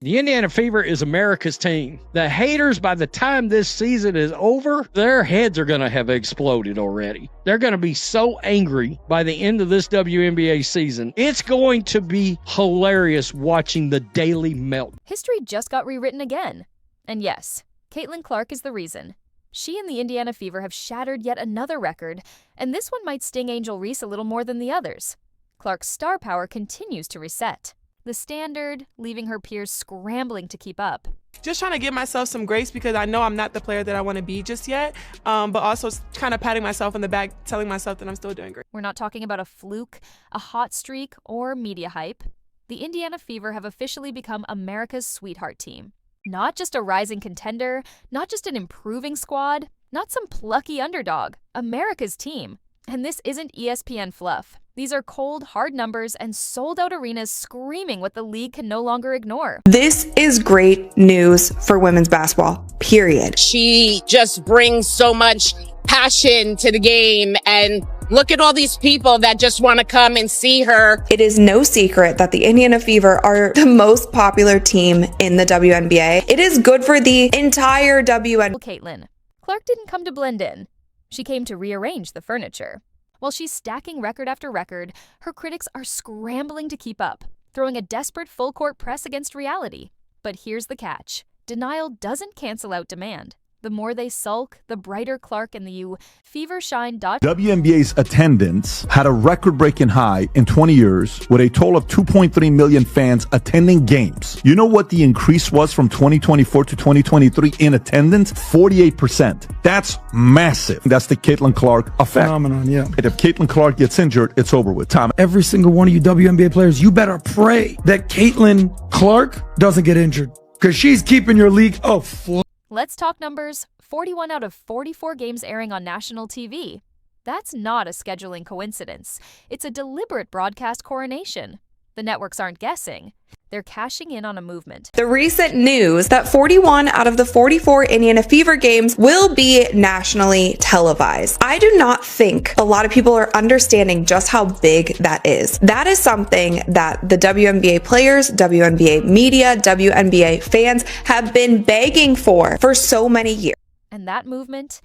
The Indiana Fever is America's team. The haters, by the time this season is over, their heads are going to have exploded already. They're going to be so angry by the end of this WNBA season. It's going to be hilarious watching the daily melt. History just got rewritten again. And yes, Caitlin Clark is the reason. She and the Indiana Fever have shattered yet another record, and this one might sting Angel Reese a little more than the others. Clark's star power continues to reset. The standard, leaving her peers scrambling to keep up. Just trying to give myself some grace because I know I'm not the player that I want to be just yet, but also kind of patting myself on the back, telling myself that I'm still doing great. We're not talking about a fluke, a hot streak, or media hype. The Indiana Fever have officially become America's sweetheart team. Not just a rising contender, not just an improving squad, not some plucky underdog. America's team. And this isn't ESPN fluff. These are cold, hard numbers and sold-out arenas screaming what the league can no longer ignore. This is great news for women's basketball, period. She just brings so much passion to the game, and look at all these people that just want to come and see her. It is no secret that the Indiana Fever are the most popular team in the WNBA. It is good for the entire WNBA. Caitlin, Clark didn't come to blend in. She came to rearrange the furniture. While she's stacking record after record, her critics are scrambling to keep up, throwing a desperate full-court press against reality. But here's the catch. Denial doesn't cancel out demand. The more they sulk, the brighter Clark and the Fever shine. WNBA's attendance had a record-breaking high in 20 years with a total of 2.3 million fans attending games. You know what the increase was from 2024 to 2023 in attendance? 48%. That's massive. That's the Caitlin Clark effect. Phenomenon, yeah. If Caitlin Clark gets injured, it's over with. Tom. Every single one of you WNBA players, you better pray that Caitlin Clark doesn't get injured because she's keeping your league afloat. Let's talk numbers. 41 out of 44 games airing on national TV. That's not a scheduling coincidence. It's a deliberate broadcast coronation. The networks aren't guessing. They're cashing in on a movement. The recent news that 41 out of the 44 Indiana Fever games will be nationally televised. I do not think a lot of people are understanding just how big that is. That is something that the WNBA players, WNBA media, WNBA fans have been begging for so many years. And that movement,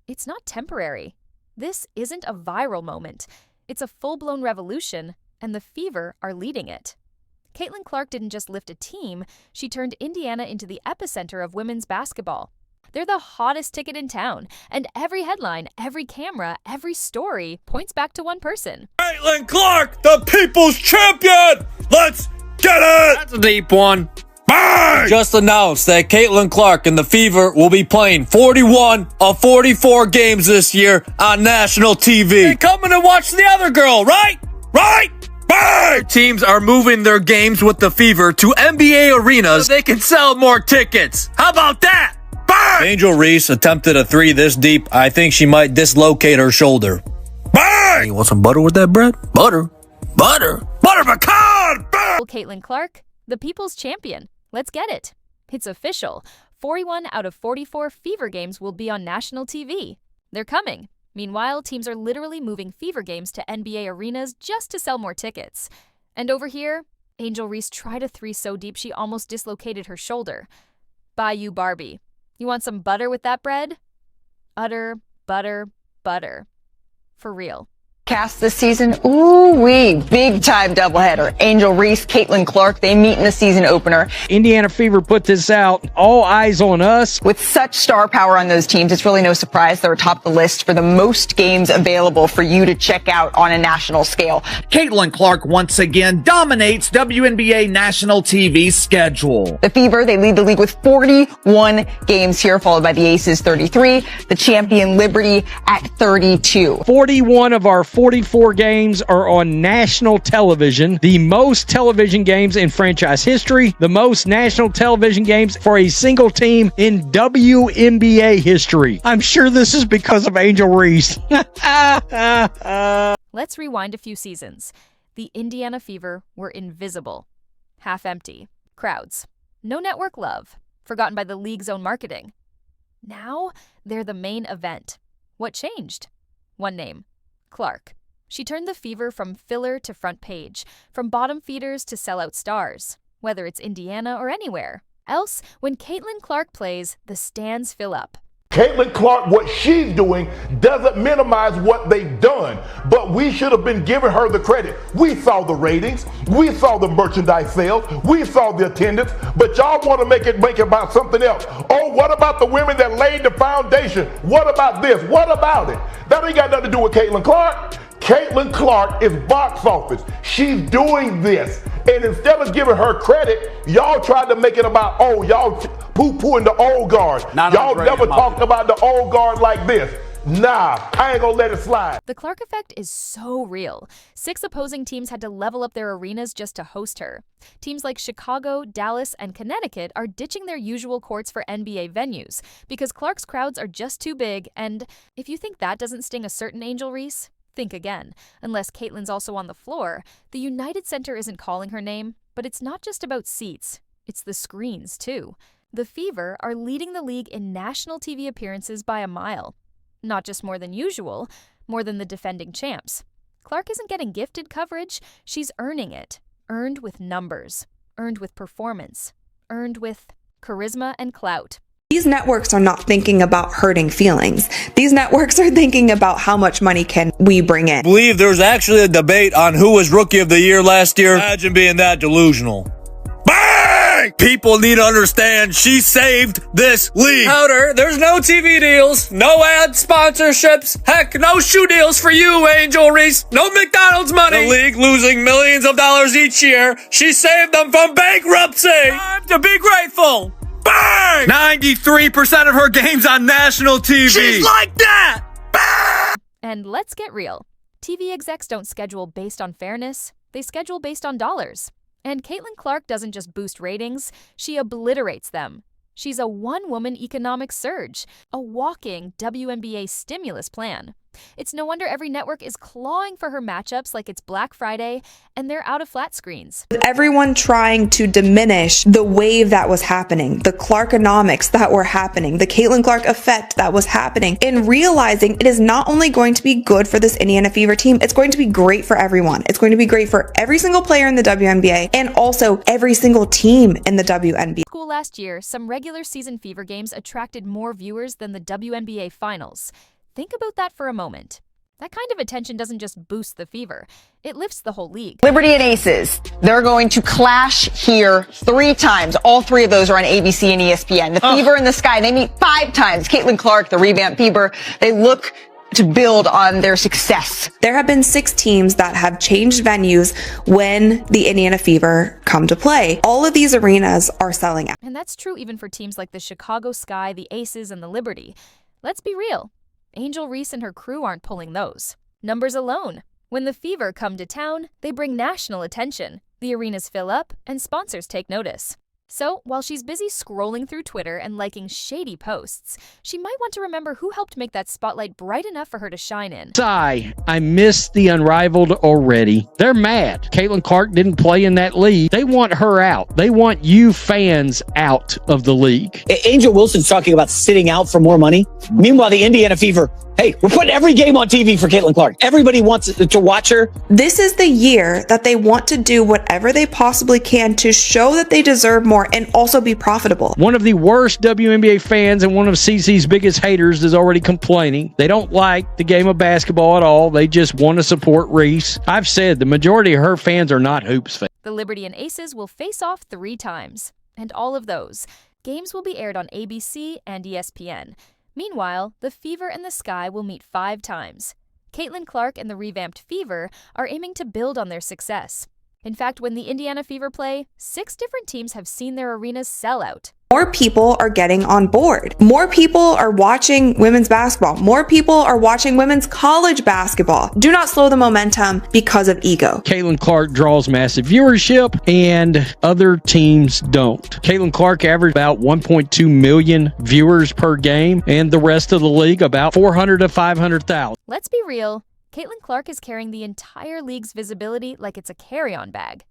it's not temporary. This isn't a viral moment. It's a full-blown revolution, and the Fever are leading it. Caitlin Clark didn't just lift a team, she turned Indiana into the epicenter of women's basketball. They're the hottest ticket in town, and every headline, every camera, every story points back to one person. Caitlin Clark, the people's champion! Let's get it! That's a deep one. Bang! Just announced that Caitlin Clark and the Fever will be playing 41 of 44 games this year on national TV. They're coming to watch the other girl, right? Right? Bang! Teams are moving their games with the Fever to NBA arenas so they can sell more tickets. How about that? Bang! Angel Reese attempted a three this deep. I think she might dislocate her shoulder. Bang! You want some butter with that bread? Butter. Butter. Butter pecan! Bang! Caitlin Clark, the people's champion. Let's get it. It's official. 41 out of 44 Fever games will be on national TV. They're coming. Meanwhile, teams are literally moving Fever games to NBA arenas just to sell more tickets. And over here, Angel Reese tried a three so deep she almost dislocated her shoulder. Bayou Barbie. You want some butter with that bread? Utter, butter, butter. For real. Cast this season, ooh-wee, big-time doubleheader. Angel Reese, Caitlin Clark, they meet in the season opener. Indiana Fever put this out. All eyes on us. With such star power on those teams, it's really no surprise they're atop the list for the most games available for you to check out on a national scale. Caitlin Clark once again dominates WNBA national TV schedule. The Fever, they lead the league with 41 games here, followed by the Aces 33, the champion Liberty at 32. 41 of our 44 games are on national television, the most television games in franchise history, the most national television games for a single team in WNBA history. I'm sure this is because of Angel Reese. Let's rewind a few seasons. The Indiana Fever were invisible, half empty, crowds, no network love, forgotten by the league's own marketing. Now, they're the main event. What changed? One name. Clark. She turned the Fever from filler to front page, from bottom feeders to sellout stars. whether it's Indiana or anywhere. Else, when Caitlin Clark plays, the stands fill up. Caitlin Clark, what she's doing doesn't minimize what they've done, but we should have been giving her the credit. We saw the ratings, we saw the merchandise sales, we saw the attendance, but y'all want to make it about something else. Oh, what about the women that laid the foundation? What about this? What about it? That ain't got nothing to do with Caitlin Clark. Caitlin Clark is box office. She's doing this. And instead of giving her credit, y'all tried to make it about, oh, y'all poo-pooing the old guard. Y'all never talked about the old guard like this. Nah, I ain't gonna let it slide. The Clark effect is so real. 6 opposing teams had to level up their arenas just to host her. Teams like Chicago, Dallas, and Connecticut are ditching their usual courts for NBA venues because Clark's crowds are just too big, and if you think that doesn't sting a certain Angel Reese, think again. Unless Caitlin's also on the floor, the United Center isn't calling her name, but it's not just about seats. It's the screens, too. The Fever are leading the league in national TV appearances by a mile. Not just more than usual, more than the defending champs. Clark isn't getting gifted coverage, she's earning it. Earned with numbers. Earned with performance. Earned with charisma and clout. These networks are not thinking about hurting feelings. These networks are thinking about how much money can we bring in. I believe there's actually a debate on who was Rookie of the Year last year. Imagine being that delusional. Bang! People need to understand she saved this league. Powder, there's no TV deals, no ad sponsorships, heck, no shoe deals for you, Angel Reese. No McDonald's money. The league losing millions of dollars each year. She saved them from bankruptcy. Time to be grateful. Bang! 93% of her games on national TV. She's like that! Bang! And let's get real. TV execs don't schedule based on fairness. They schedule based on dollars. And Caitlin Clark doesn't just boost ratings, she obliterates them. She's a one-woman economic surge, a walking WNBA stimulus plan. It's no wonder every network is clawing for her matchups like it's Black Friday, and they're out of flat screens. Everyone trying to diminish the wave that was happening, the Clarkonomics that were happening, the Caitlin Clark effect that was happening, and realizing it is not only going to be good for this Indiana Fever team, it's going to be great for everyone. It's going to be great for every single player in the WNBA and also every single team in the WNBA. School last year, some regular season Fever games attracted more viewers than the WNBA finals. Think about that for a moment. That kind of attention doesn't just boost the Fever, it lifts the whole league. Liberty and Aces, they're going to clash here 3 times. All 3 of those are on ABC and ESPN. The Fever and the Sky, they meet 5 times. Caitlin Clark, the revamped Fever, they look to build on their success. There have been 6 teams that have changed venues when the Indiana Fever come to play. All of these arenas are selling out. And that's true even for teams like the Chicago Sky, the Aces, and the Liberty. Let's be real. Angel Reese and her crew aren't pulling those. Numbers alone. When the Fever come to town, they bring national attention. The arenas fill up, and sponsors take notice. So, while she's busy scrolling through Twitter and liking shady posts, she might want to remember who helped make that spotlight bright enough for her to shine in. Sigh, I miss the unrivaled already. They're mad. Caitlin Clark didn't play in that league. They want her out. They want you fans out of the league. Angel Wilson's talking about sitting out for more money. Meanwhile, the Indiana Fever, hey, we're putting every game on TV for Caitlin Clark. Everybody wants to watch her. This is the year that they want to do whatever they possibly can to show that they deserve more and also be profitable. One of the worst WNBA fans and one of CC's biggest haters is already complaining. They don't like the game of basketball at all. They just want to support Reese. I've said the majority of her fans are not hoops fans. The Liberty and Aces will face off 3 times. And all of those games will be aired on ABC and ESPN. Meanwhile, the Fever and the Sky will meet 5 times. Caitlin Clark and the revamped Fever are aiming to build on their success. In fact, when the Indiana Fever play, 6 different teams have seen their arenas sell out. More people are getting on board. More people are watching women's basketball. More people are watching women's college basketball. Do not slow the momentum because of ego. Caitlin Clark draws massive viewership and other teams don't. Caitlin Clark averaged about 1.2 million viewers per game and the rest of the league about 400 to 500,000. Let's be real. Caitlin Clark is carrying the entire league's visibility like it's a carry-on bag.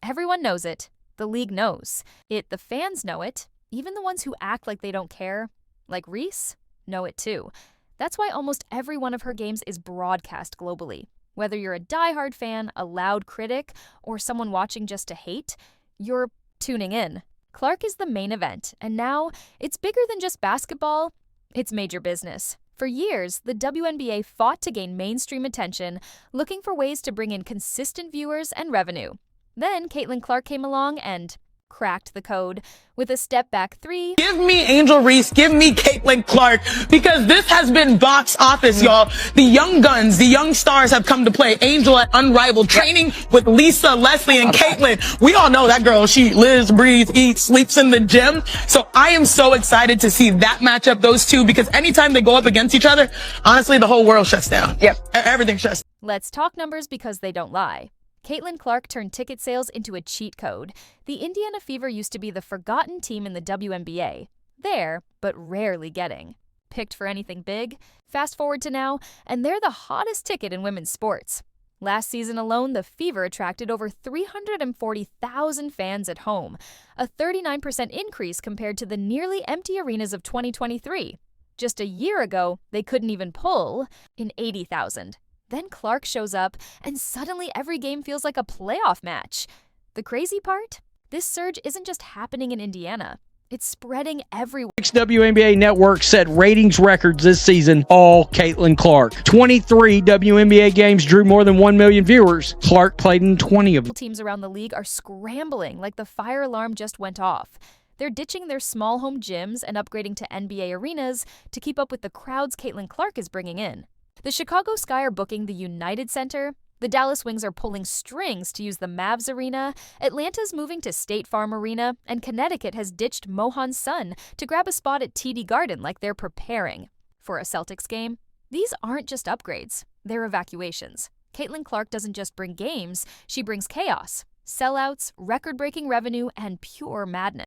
Everyone knows it. The league knows it. The fans know it. Even the ones who act like they don't care, like Reese, know it too. That's why almost every one of her games is broadcast globally. Whether you're a diehard fan, a loud critic, or someone watching just to hate, you're tuning in. Clark is the main event, and now it's bigger than just basketball. It's major business. For years, the WNBA fought to gain mainstream attention, looking for ways to bring in consistent viewers and revenue. Then Caitlin Clark came along and cracked the code with a step back three. Give me Angel Reese, give me Caitlin Clark, because this has been box office, y'all. The young guns, the young stars have come to play. Angel at Unrivaled, training with Lisa, Leslie, and Caitlin. We all know that girl. She lives, breathes, eats, sleeps in the gym. So I am so excited to see that matchup, those two, because anytime they go up against each other, honestly, the whole world shuts down. Yep. Everything shuts down. Let's talk numbers because they don't lie. Caitlin Clark turned ticket sales into a cheat code. The Indiana Fever used to be the forgotten team in the WNBA. There, but rarely getting picked for anything big. Fast forward to now, and they're the hottest ticket in women's sports. Last season alone, the Fever attracted over 340,000 fans at home, a 39% increase compared to the nearly empty arenas of 2023. Just a year ago, they couldn't even pull in 80,000. Then Clark shows up, and suddenly every game feels like a playoff match. The crazy part? This surge isn't just happening in Indiana. It's spreading everywhere. WNBA Network set ratings records this season, all Caitlin Clark. 23 WNBA games drew more than 1 million viewers. Clark played in 20 of them. Teams around the league are scrambling like the fire alarm just went off. They're ditching their small home gyms and upgrading to NBA arenas to keep up with the crowds Caitlin Clark is bringing in. The Chicago Sky are booking the United Center. The Dallas Wings are pulling strings to use the Mavs Arena. Atlanta's moving to State Farm Arena. And Connecticut has ditched Mohan Sun to grab a spot at TD Garden like they're preparing for a Celtics game. These aren't just upgrades. They're evacuations. Caitlin Clark doesn't just bring games. She brings chaos, sellouts, record-breaking revenue, and pure madness.